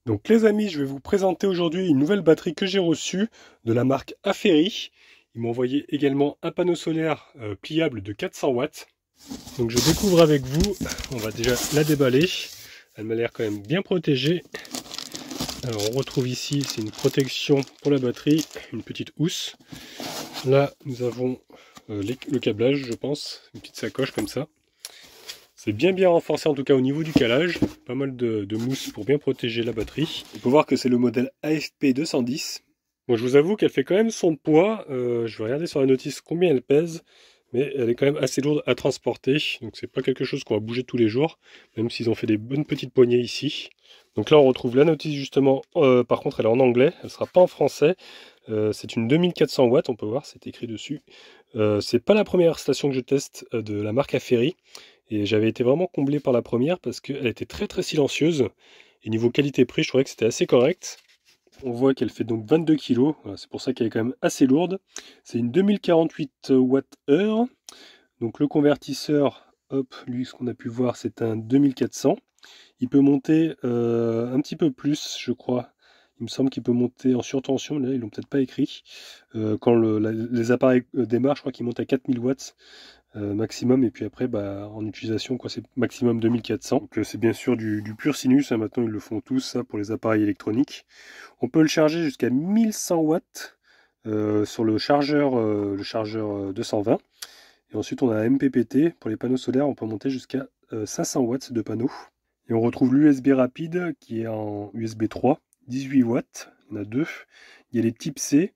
Donc les amis, je vais vous présenter aujourd'hui une nouvelle batterie que j'ai reçue de la marque Aferi. Ils m'ont envoyé également un panneau solaire pliable de 400 watts. Donc je découvre avec vous, on va déjà la déballer. Elle m'a l'air quand même bien protégée. Alors on retrouve ici, c'est une protection pour la batterie, une petite housse. Là nous avons le câblage, je pense, une petite sacoche comme ça. C'est bien renforcé en tout cas au niveau du calage, pas mal de mousse pour bien protéger la batterie. Il faut voir que c'est le modèle AFP 210. Bon, je vous avoue qu'elle fait quand même son poids, je vais regarder sur la notice combien elle pèse, mais elle est quand même assez lourde à transporter, donc c'est pas quelque chose qu'on va bouger tous les jours, même s'ils ont fait des bonnes petites poignées ici. Donc là on retrouve la notice justement, par contre elle est en anglais, elle sera pas en français. C'est une 2400 watts, on peut voir, c'est écrit dessus. C'est pas la première station que je teste de la marque Aferi. Et j'avais été vraiment comblé par la première parce qu'elle était très silencieuse. Et niveau qualité-prix, je trouvais que c'était assez correct. On voit qu'elle fait donc 22 kg. Voilà, c'est pour ça qu'elle est quand même assez lourde. C'est une 2048 Wh. Donc le convertisseur, hop, lui, ce qu'on a pu voir, c'est un 2400. Il peut monter un petit peu plus, je crois. Il me semble qu'il peut monter en surtension. Là, ils l'ont peut-être pas écrit. Quand les appareils démarrent, je crois qu'il monte à 4000 watts. Maximum, et puis après en utilisation c'est maximum 2400. Donc c'est bien sûr du pur sinus, hein. Maintenant ils le font tous ça pour les appareils électroniques. On peut le charger jusqu'à 1100 watts sur le chargeur 220, et ensuite on a un MPPT pour les panneaux solaires. On peut monter jusqu'à 500 watts de panneaux, et on retrouve l'USB rapide qui est en USB 3, 18 watts. Il y en a deux. Il y a les types C,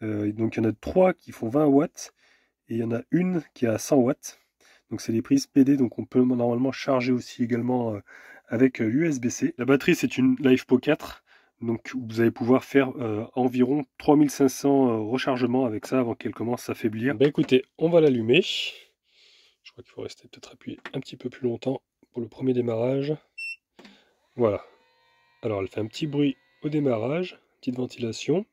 donc il y en a 3 qui font 20 watts. Et il y en a une qui est à 100 watts. Donc c'est les prises PD, donc on peut normalement charger aussi également avec l'USB-C. La batterie, c'est une LiFePO 4. Donc vous allez pouvoir faire environ 3500 rechargements avec ça avant qu'elle commence à faiblir. Ben écoutez, on va l'allumer. Je crois qu'il faut rester peut-être appuyé un petit peu plus longtemps pour le premier démarrage. Voilà. Alors elle fait un petit bruit au démarrage, petite ventilation.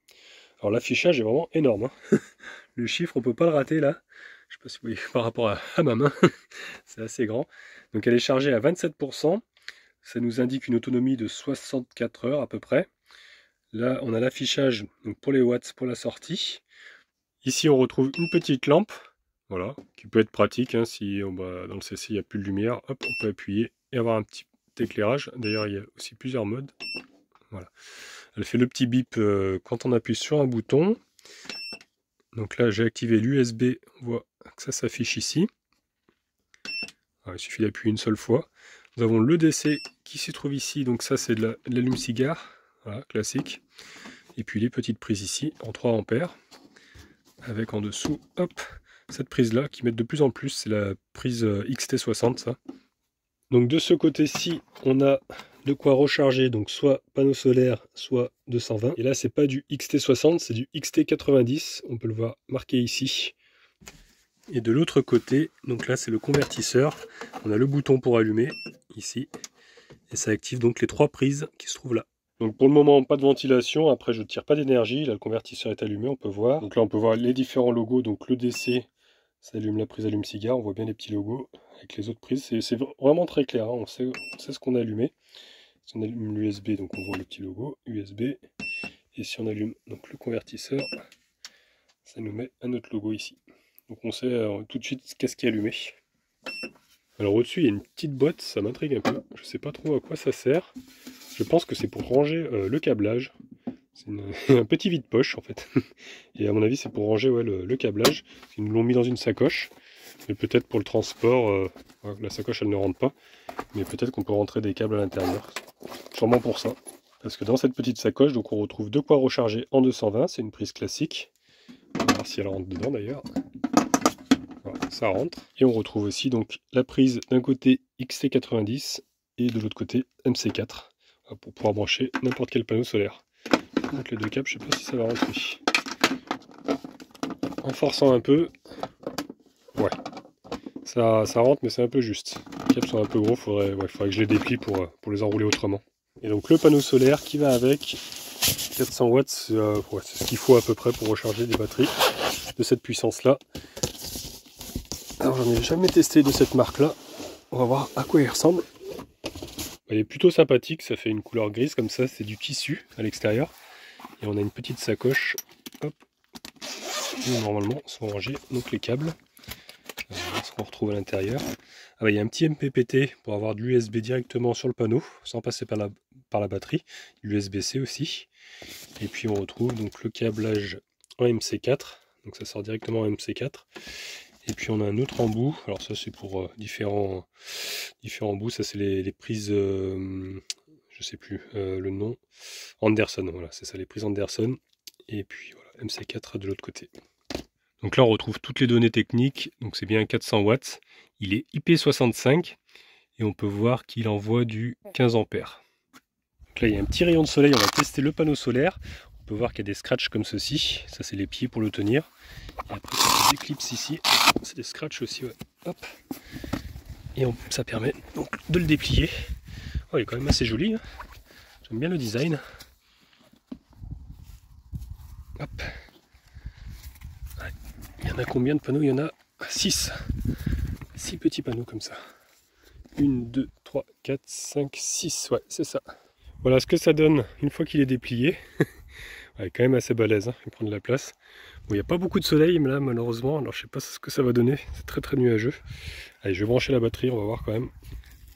Alors l'affichage est vraiment énorme, hein. Le chiffre, on peut pas le rater là. Je sais pas si vous voyez par rapport à ma main. C'est assez grand. Donc elle est chargée à 27%. Ça nous indique une autonomie de 64 heures à peu près. Là, on a l'affichage pour les watts pour la sortie. Ici, on retrouve une petite lampe. Voilà, qui peut être pratique, hein, si dans le CC il n'y a plus de lumière. Hop, on peut appuyer et avoir un petit éclairage. D'ailleurs, il y a aussi plusieurs modes. Voilà. Elle fait le petit bip quand on appuie sur un bouton. Donc là, j'ai activé l'USB, on voit que ça s'affiche ici. Alors, il suffit d'appuyer une seule fois. Nous avons le DC qui se trouve ici, donc ça c'est de l'allume-cigare, voilà, classique. Et puis les petites prises ici, en 3 ampères, avec en dessous, hop, cette prise-là, qui met de plus en plus, c'est la prise XT60, ça. Donc de ce côté-ci, on a de quoi recharger, donc soit panneau solaire, soit 220. Et là, c'est pas du XT60, c'est du XT90. On peut le voir marqué ici. Et de l'autre côté, donc là, c'est le convertisseur. On a le bouton pour allumer, ici. Et ça active donc les 3 prises qui se trouvent là. Donc pour le moment, pas de ventilation. Après, je ne tire pas d'énergie. Là, le convertisseur est allumé, on peut voir. Donc là, on peut voir les différents logos. Donc le DC, ça allume la prise allume-cigare. On voit bien les petits logos avec les autres prises. C'est vraiment très clair, hein. On sait ce qu'on a allumé. Si on allume l'USB, donc on voit le petit logo USB. Et si on allume donc le convertisseur, ça nous met un autre logo ici. Donc on sait tout de suite qu'est-ce qui est allumé. Alors au-dessus, il y a une petite boîte, ça m'intrigue un peu. Je ne sais pas trop à quoi ça sert. Je pense que c'est pour ranger le câblage. C'est un petit vide-poche en fait. Et à mon avis, c'est pour ranger le câblage. Ils nous l'ont mis dans une sacoche. Mais peut-être pour le transport, la sacoche elle ne rentre pas. Mais peut-être qu'on peut rentrer des câbles à l'intérieur. Sûrement pour ça. Parce que dans cette petite sacoche, donc on retrouve de quoi recharger en 220. C'est une prise classique. On va voir si elle rentre dedans d'ailleurs. Voilà, ça rentre. Et on retrouve aussi donc la prise d'un côté XT90 et de l'autre côté MC4. Pour pouvoir brancher n'importe quel panneau solaire. Donc les deux câbles, je ne sais pas si ça va rentrer. En forçant un peu, ouais, ça rentre, mais c'est un peu juste. Les câbles sont un peu gros, faudrait que je les déplie pour les enrouler autrement. Et donc le panneau solaire qui va avec, 400 watts, c'est ce qu'il faut à peu près pour recharger des batteries de cette puissance-là. Alors j'en ai jamais testé de cette marque-là. On va voir à quoi il ressemble. Il est plutôt sympathique, ça fait une couleur grise comme ça, c'est du tissu à l'extérieur. Et on a une petite sacoche, hop, où normalement sont rangés donc les câbles. Ce qu'on retrouve à l'intérieur. Ah bah, il y a un petit MPPT pour avoir de l'USB directement sur le panneau, sans passer par la batterie. USB-C aussi. Et puis on retrouve donc le câblage en MC4. Donc ça sort directement en MC4. Et puis on a un autre embout. Alors ça c'est pour différents embouts. Ça c'est les prises, je sais plus le nom. Anderson, voilà, c'est ça, les prises Anderson. Et puis voilà, MC4 de l'autre côté. Donc là on retrouve toutes les données techniques, donc c'est bien 400 watts, il est IP65 et on peut voir qu'il envoie du 15 ampères. Donc là il y a un petit rayon de soleil, on va tester le panneau solaire, on peut voir qu'il y a des scratchs comme ceci, ça c'est les pieds pour le tenir, et après ça des clips ici, c'est des scratchs aussi, ouais. Hop. Et ça permet donc de le déplier. Oh, il est quand même assez joli, hein. J'aime bien le design. Hop. Il y en a combien de panneaux? Il y en a 6. 6 petits panneaux comme ça. 1, 2, 3, 4, 5, 6. Ouais, c'est ça. Voilà ce que ça donne une fois qu'il est déplié. Ouais, quand même assez balèze, hein. Il prend de la place. Bon, il n'y a pas beaucoup de soleil mais là, malheureusement. Alors, je sais pas ce que ça va donner. C'est très très nuageux. Allez, je vais brancher la batterie. On va voir quand même.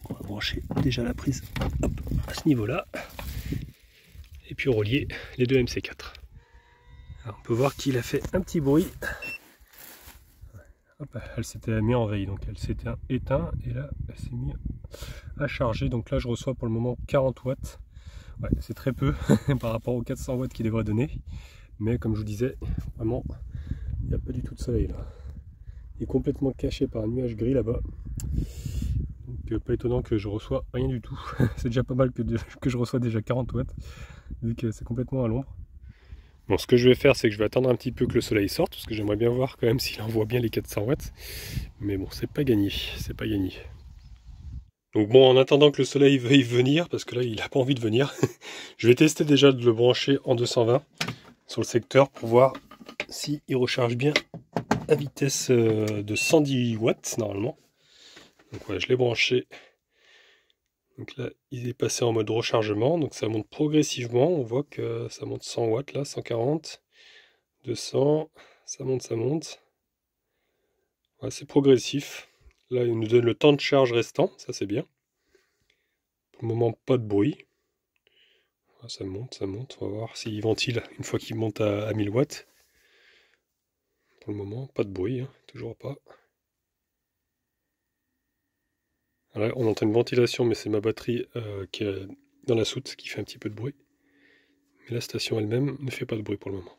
On va brancher déjà la prise, hop, à ce niveau-là. Et puis relier les deux MC4. Alors, on peut voir qu'il a fait un petit bruit. Hop, elle s'était mise en veille, donc elle s'était éteinte et là elle s'est mise à charger. Donc là je reçois pour le moment 40 watts. Ouais, c'est très peu par rapport aux 400 watts qu'il devrait donner. Mais comme je vous disais, vraiment, il n'y a pas du tout de soleil là. Il est complètement caché par un nuage gris là-bas. Donc pas étonnant que je reçois rien du tout. C'est déjà pas mal que je reçois déjà 40 watts, vu que c'est complètement à l'ombre. Bon, ce que je vais faire, c'est que je vais attendre un petit peu que le soleil sorte, parce que j'aimerais bien voir quand même s'il envoie bien les 400 watts. Mais bon, c'est pas gagné, c'est pas gagné. Donc bon, en attendant que le soleil veuille venir, parce que là, il n'a pas envie de venir, je vais tester déjà de le brancher en 220 sur le secteur pour voir s'il recharge bien à vitesse de 110 watts, normalement. Donc voilà, je l'ai branché. Donc là, il est passé en mode rechargement, donc ça monte progressivement. On voit que ça monte 100 watts là, 140, 200, ça monte, ça monte. Ouais, c'est progressif. Là, il nous donne le temps de charge restant, ça c'est bien. Pour le moment, pas de bruit. Ouais, ça monte, ça monte. On va voir s'il ventile une fois qu'il monte à 1000 watts. Pour le moment, pas de bruit, hein, toujours pas. Là, on entend une ventilation, mais c'est ma batterie qui est dans la soute qui fait un petit peu de bruit. Mais la station elle-même ne fait pas de bruit pour le moment.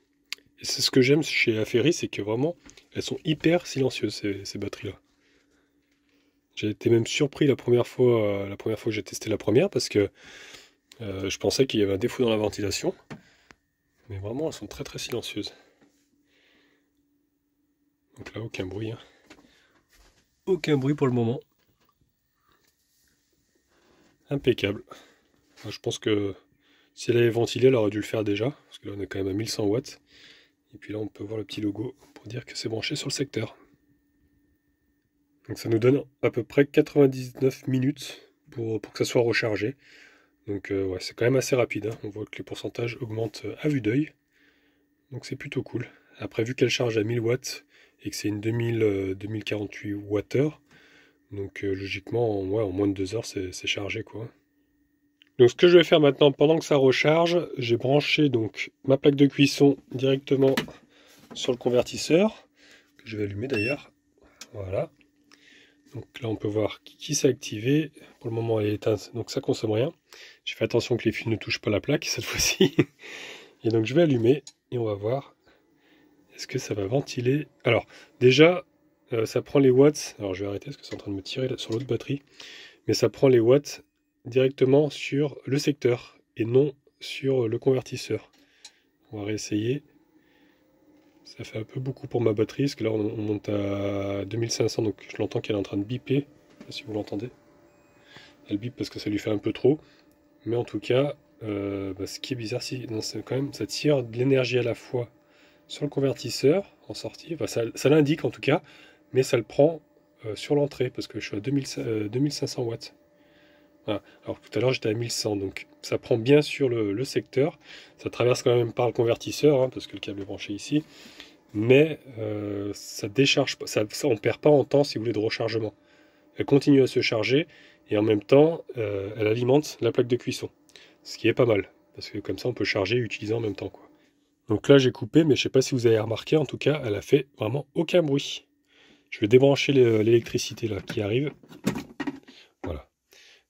Et c'est ce que j'aime chez Aferi, c'est que vraiment, elles sont hyper silencieuses, ces batteries-là. J'ai été même surpris la première fois que j'ai testé la première, parce que je pensais qu'il y avait un défaut dans la ventilation. Mais vraiment, elles sont très très silencieuses. Donc là, aucun bruit, hein. Aucun bruit pour le moment. Impeccable. Je pense que si elle avait ventilé, elle aurait dû le faire déjà, parce que là on est quand même à 1100 watts. Et puis là on peut voir le petit logo pour dire que c'est branché sur le secteur. Donc ça nous donne à peu près 99 minutes pour que ça soit rechargé. Donc ouais, c'est quand même assez rapide, hein. On voit que les pourcentages augmentent à vue d'œil. Donc c'est plutôt cool. Après, vu qu'elle charge à 1000 watts et que c'est une 2048 Wh, donc logiquement ouais, en moins de 2 heures c'est chargé quoi. Donc ce que je vais faire maintenant, pendant que ça recharge, j'ai branché donc ma plaque de cuisson directement sur le convertisseur, que je vais allumer d'ailleurs. Voilà. Donc là on peut voir qui s'est activé. Pour le moment elle est éteinte, donc ça consomme rien. J'ai fait attention que les fils ne touchent pas la plaque cette fois-ci. Et donc je vais allumer et on va voir. Est-ce que ça va ventiler? Alors déjà, ça prend les watts. Alors je vais arrêter parce que c'est en train de me tirer sur l'autre batterie. Mais ça prend les watts directement sur le secteur et non sur le convertisseur. On va réessayer. Ça fait un peu beaucoup pour ma batterie, parce que là on monte à 2500, donc je l'entends qu'elle est en train de biper. Je sais pas si vous l'entendez. Elle bip parce que ça lui fait un peu trop. Mais en tout cas, ce qui est bizarre, c'est quand même, ça tire de l'énergie à la fois sur le convertisseur en sortie. Enfin, ça l'indique en tout cas, mais ça le prend sur l'entrée, parce que je suis à 2500 watts. Voilà. Alors tout à l'heure j'étais à 1100, donc ça prend bien sur le secteur. Ça traverse quand même par le convertisseur, hein, parce que le câble est branché ici. Mais ça décharge pas, on perd pas en temps si vous voulez de rechargement. Elle continue à se charger et en même temps elle alimente la plaque de cuisson. Ce qui est pas mal, parce que comme ça on peut charger et utiliser en même temps, quoi. Donc là j'ai coupé, mais je sais pas si vous avez remarqué, en tout cas elle a fait vraiment aucun bruit. Je vais débrancher l'électricité là qui arrive. Voilà.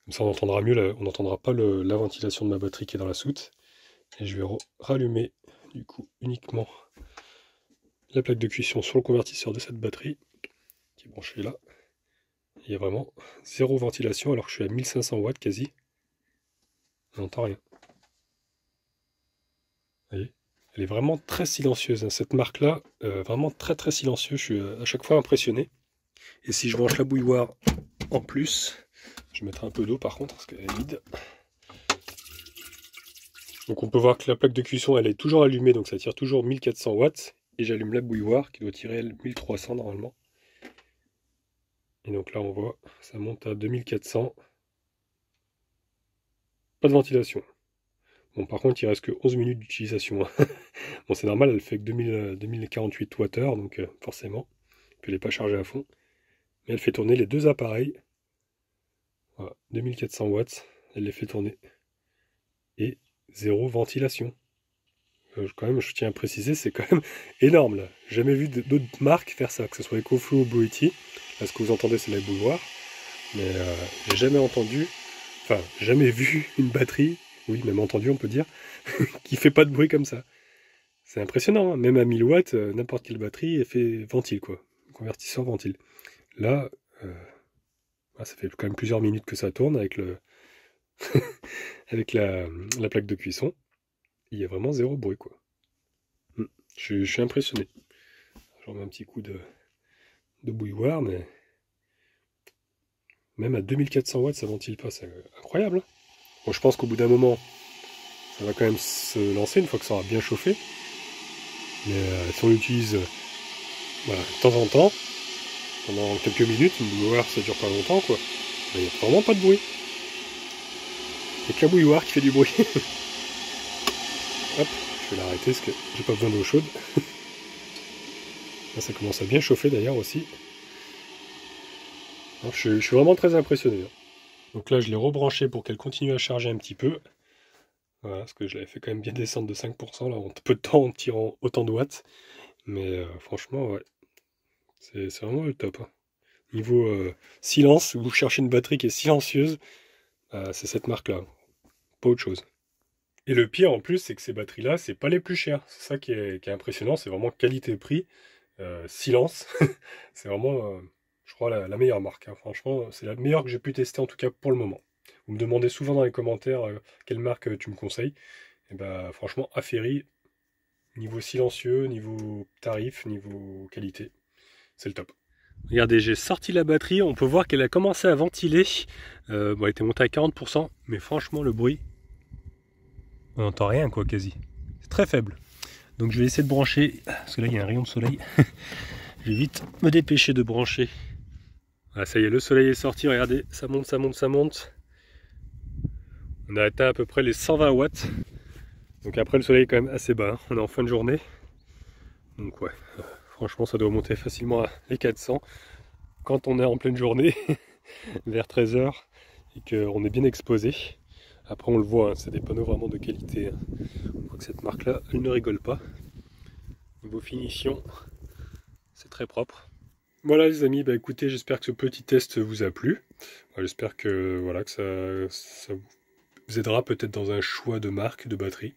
Comme ça on entendra mieux, on n'entendra pas la ventilation de ma batterie qui est dans la soute. Et je vais rallumer du coup uniquement la plaque de cuisson sur le convertisseur de cette batterie qui est branchée là. Il y a vraiment zéro ventilation alors que je suis à 1500 watts quasi. On n'entend rien. Vous voyez, elle est vraiment très silencieuse, hein. Cette marque là, vraiment très très silencieuse. Je suis à chaque fois impressionné. Et si je branche la bouilloire en plus, je mettrai un peu d'eau par contre parce qu'elle est vide. Donc on peut voir que la plaque de cuisson elle est toujours allumée, donc ça tire toujours 1400 watts. Et j'allume la bouilloire qui doit tirer 1300 normalement. Et donc là on voit, ça monte à 2400. Pas de ventilation. Bon par contre il reste que 11 minutes d'utilisation. Bon c'est normal, elle fait que 2048 Wh, donc forcément. Puis elle n'est pas chargée à fond. Mais elle fait tourner les deux appareils. Voilà, 2400 watts, elle les fait tourner. Et zéro ventilation. Quand même, je tiens à préciser, c'est quand même énorme là. J'ai jamais vu d'autres marques faire ça, que ce soit EcoFlow ou Blue Yeti. Là, ce que vous entendez, c'est la bouilloire. Mais j'ai jamais entendu, enfin, jamais vu une batterie, oui, même entendu, on peut dire, qui fait pas de bruit comme ça. C'est impressionnant, hein. Même à 1000 watts, n'importe quelle batterie, elle fait ventile, quoi. Convertisseur ventile. Là, ça fait quand même plusieurs minutes que ça tourne avec avec la plaque de cuisson. Il y a vraiment zéro bruit, quoi. Je suis impressionné. J'en mets un petit coup de bouilloire, mais même à 2400 watts, ça ventile pas. C'est incroyable, hein. Bon, je pense qu'au bout d'un moment, ça va quand même se lancer une fois que ça aura bien chauffé. Mais si on l'utilise voilà, de temps en temps, pendant quelques minutes, une bouilloire ça dure pas longtemps, quoi. Il n'y a vraiment pas de bruit. Il n'y a que la bouilloire qui fait du bruit. Hop, je vais l'arrêter parce que j'ai pas besoin d'eau chaude. Là, ça commence à bien chauffer d'ailleurs aussi. Alors, je suis vraiment très impressionné, hein. Donc là, je l'ai rebranché pour qu'elle continue à charger un petit peu. Voilà, parce que je l'avais fait quand même bien descendre de 5% là, en peu de temps en tirant autant de watts. Mais franchement, ouais, c'est vraiment le top, hein. Niveau silence, vous cherchez une batterie qui est silencieuse, c'est cette marque-là, pas autre chose. Et le pire en plus, c'est que ces batteries-là, c'est pas les plus chères. C'est ça qui est impressionnant, c'est vraiment qualité-prix, silence. C'est vraiment, je crois, la meilleure marque, hein. Franchement, c'est la meilleure que j'ai pu tester en tout cas pour le moment. Vous me demandez souvent dans les commentaires quelle marque tu me conseilles. Et bah franchement, Aferi, niveau silencieux, niveau tarif, niveau qualité, c'est le top. Regardez, j'ai sorti la batterie, on peut voir qu'elle a commencé à ventiler. Bon, elle était montée à 40%, mais franchement le bruit, on n'entend rien quoi quasi. C'est très faible. Donc je vais essayer de brancher, parce que là il y a un rayon de soleil. Je vais vite me dépêcher de brancher. Ah, ça y est, le soleil est sorti, regardez, ça monte, ça monte, ça monte. On a atteint à peu près les 120 watts. Donc après le soleil est quand même assez bas, hein. On est en fin de journée. Donc ouais, franchement ça doit monter facilement à les 400 quand on est en pleine journée, vers 13h, et qu'on est bien exposé. Après on le voit, hein, c'est des panneaux vraiment de qualité, hein. On voit que cette marque là, elle ne rigole pas. Niveau finition, c'est très propre. Voilà les amis, bah écoutez, j'espère que ce petit test vous a plu. J'espère que voilà que ça vous aidera peut-être dans un choix de marque de batterie.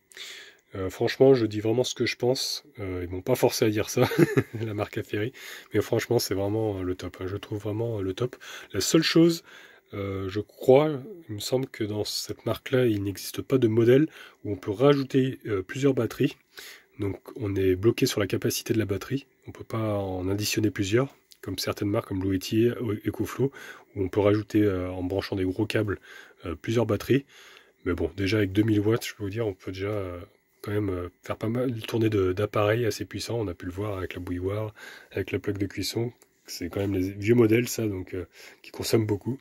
Franchement, je dis vraiment ce que je pense. Ils m'ont pas forcé à dire ça, la marque Aferi. Mais franchement, c'est vraiment le top, hein. Je trouve vraiment le top. La seule chose, je crois, il me semble que dans cette marque-là, il n'existe pas de modèle où on peut rajouter plusieurs batteries. Donc on est bloqué sur la capacité de la batterie. On ne peut pas en additionner plusieurs, comme certaines marques comme Blue Yeti, EcoFlow, où on peut rajouter en branchant des gros câbles plusieurs batteries. Mais bon, déjà avec 2000 watts, je peux vous dire, on peut déjà quand même faire pas mal tourner d'appareils assez puissants. On a pu le voir avec la bouilloire, avec la plaque de cuisson. C'est quand même les vieux modèles, ça, donc qui consomment beaucoup.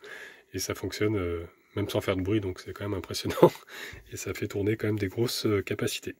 Et ça fonctionne même sans faire de bruit, donc c'est quand même impressionnant. Et ça fait tourner quand même des grosses capacités.